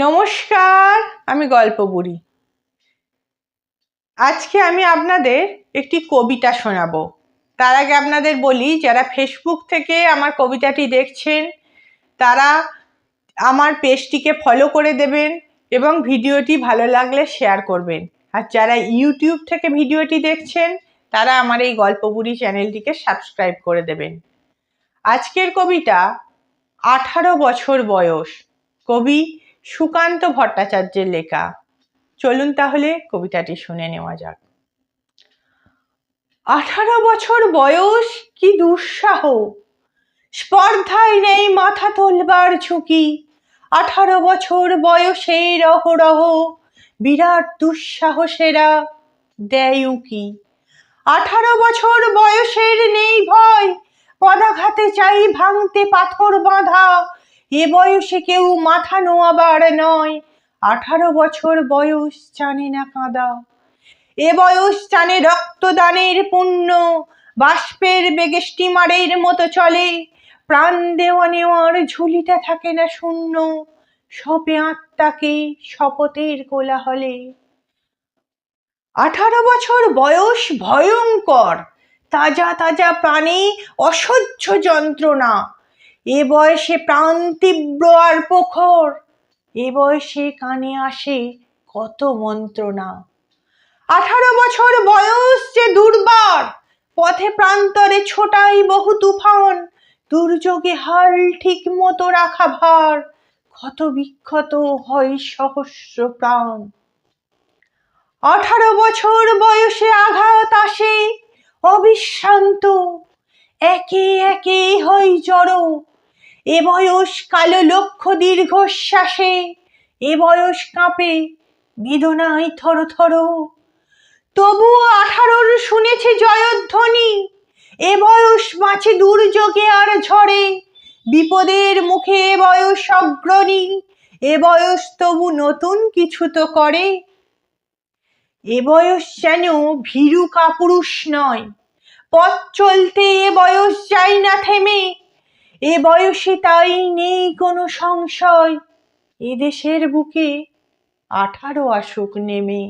নমস্কার, আমি গল্প বুড়ি। আজকে আমি আপনাদের একটি কবিতা শোনাবো। তার আগে আপনাদের বলি, যারা ফেসবুক থেকে আমার কবিতাটি দেখছেন তারা আমার পেজটিকে ফলো করে দেবেন এবং ভিডিওটি ভালো লাগলে শেয়ার করবেন। আর যারা ইউটিউব থেকে ভিডিওটি দেখছেন তারা আমার এই গল্প বুড়ি চ্যানেলটিকে সাবস্ক্রাইব করে দেবেন। আজকের কবিতা 18 বছর বয়স, কবি সুকান্ত ভট্টাচার্যের লেখা। চলুন তাহলে কবিতাটি শুনে নেওয়া যাক। 18 বছর বয়স, কি দুঃসাহ, স্পর্ধায় নেই মাথা তোলবার ঝুঁকি। 18 বছর বয়সের অহরহ বিরাট দুঃসাহসেরা দেয় উঁকি। 18 বছর বয়সের নেই ভয়, পদাঘাতে চাই ভাঙতে পাথর বাঁধা। এ বয়সে কেউ মাথা নোয়াবার নয়, 18 বছর বয়স জানে না কাঁদা। এ বয়স জানে রক্তদানের পুণ্য, বাষ্পের বেগে স্টিমারের মতো চলে। প্রাণ দেওয়া নেওয়ার ঝুলিটা থাকে না শূন্য, সপে আত্মাকে শপথের কোলাহলে। 18 বছর বয়স ভয়ঙ্কর, তাজা তাজা প্রাণে অসহ্য যন্ত্রণা। এ বয়সে প্রাণ তীব্র আর প্রখর, এ বয়সে কানে আসে কত মন্ত্রণা। 18 বছর বয়স যে দুর্বার, পথে প্রান্তরে ছোটাই বহু তুফান। দুর্যোগে হাল ঠিক মতো রাখা ভার, ক্ষত বিক্ষত হয় সহস্র প্রাণ। 18 বছর বয়সে আঘাত আসে অবিশ্রান্ত, একে একে হয় জড়ো। এ বয়স কালো লক্ষ দীর্ঘশ্বাসে, এ বয়স কাঁপে বেদনায় থর থর। তবুও 18 শুনেছে জয়ধ্বনি, এ বয়স বাঁচে দুর্যোগে আর ঝড়ে। বিপদের মুখে এ বয়স অগ্রণী, এ বয়স তবু নতুন কিছু তো করে। এ বয়স যেন ভীরু কাপুরুষ নয়, পথ চলতে এ বয়স যায় না থেমে। এ বয়সে তাই নেই কোনো সংশয়, এ দেশের বুকে 18 আসুক নেমে।